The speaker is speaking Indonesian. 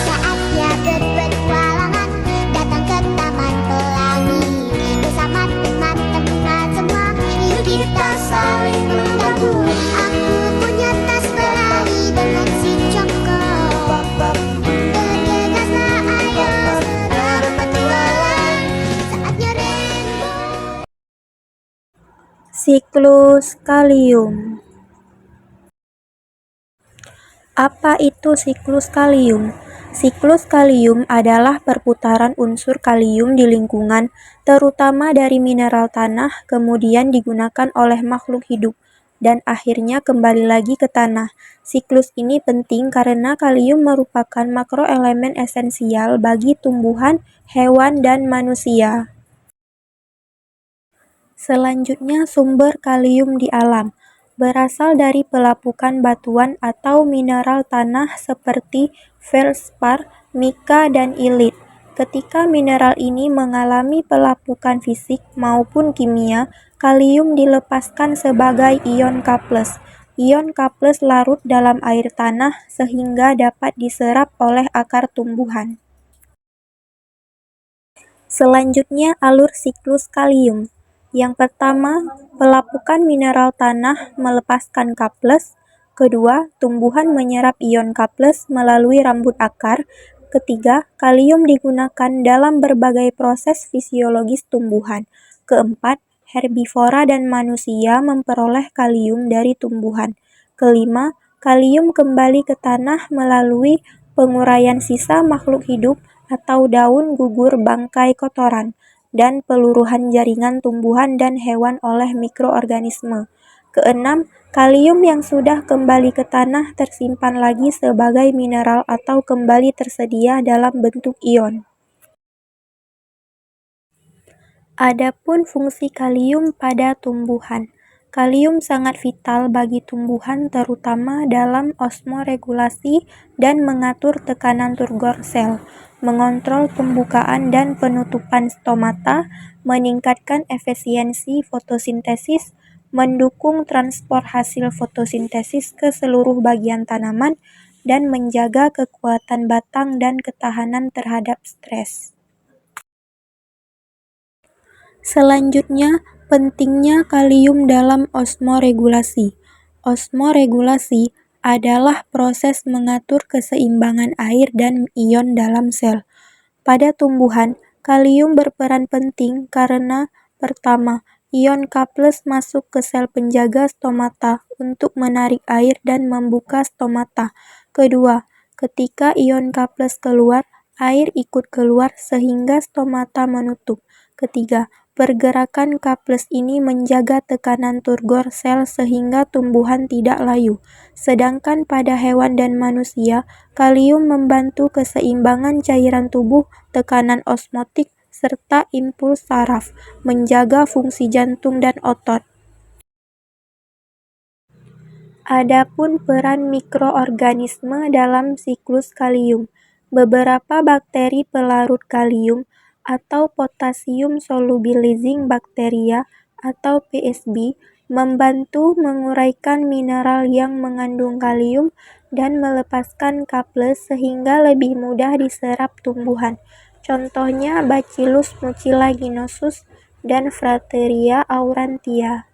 Saatnya berpetualangan, datang ke Taman Pelangi. Bersama teman-teman semua, yuk kita saling membantu. Aku punya tas berlari dengan si Joko. Bergegaslah ayo berpetualang, saatnya rainbow. Siklus kalium. Apa itu siklus kalium? Siklus kalium adalah perputaran unsur kalium di lingkungan, terutama dari mineral tanah, kemudian digunakan oleh makhluk hidup, dan akhirnya kembali lagi ke tanah. Siklus ini penting karena kalium merupakan makroelemen esensial bagi tumbuhan, hewan, dan manusia. Selanjutnya, sumber kalium di alam berasal dari pelapukan batuan atau mineral tanah seperti feldspar, mika, dan ilit. Ketika mineral ini mengalami pelapukan fisik maupun kimia, kalium dilepaskan sebagai ion K+. Ion K+ larut dalam air tanah sehingga dapat diserap oleh akar tumbuhan. Selanjutnya, alur siklus kalium. Yang pertama, pelapukan mineral tanah melepaskan K+. Kedua, tumbuhan menyerap ion K+ melalui rambut akar. Ketiga, kalium digunakan dalam berbagai proses fisiologis tumbuhan. Keempat, herbivora dan manusia memperoleh kalium dari tumbuhan. Kelima, kalium kembali ke tanah melalui penguraian sisa makhluk hidup atau daun gugur bangkai kotoran, dan peluruhan jaringan tumbuhan dan hewan oleh mikroorganisme. Keenam, kalium yang sudah kembali ke tanah tersimpan lagi sebagai mineral atau kembali tersedia dalam bentuk ion. Adapun fungsi kalium pada tumbuhan. Kalium sangat vital bagi tumbuhan terutama dalam osmoregulasi dan mengatur tekanan turgor sel, mengontrol pembukaan dan penutupan stomata, meningkatkan efisiensi fotosintesis, mendukung transport hasil fotosintesis ke seluruh bagian tanaman, dan menjaga kekuatan batang dan ketahanan terhadap stres. Selanjutnya, pentingnya kalium dalam osmoregulasi. Osmoregulasi adalah proses mengatur keseimbangan air dan ion dalam sel. Pada tumbuhan, kalium berperan penting karena pertama, ion K+ masuk ke sel penjaga stomata untuk menarik air dan membuka stomata. Kedua, ketika ion K+ keluar, air ikut keluar sehingga stomata menutup. Ketiga, pergerakan K+ ini menjaga tekanan turgor sel sehingga tumbuhan tidak layu. Sedangkan pada hewan dan manusia, kalium membantu keseimbangan cairan tubuh, tekanan osmotik, serta impuls saraf, menjaga fungsi jantung dan otot. Adapun peran mikroorganisme dalam siklus kalium. Beberapa bakteri pelarut kalium atau potassium solubilizing bacteria atau PSB membantu menguraikan mineral yang mengandung kalium dan melepaskan K+ sehingga lebih mudah diserap tumbuhan. Contohnya Bacillus mucilaginosus dan Frateria aurantia.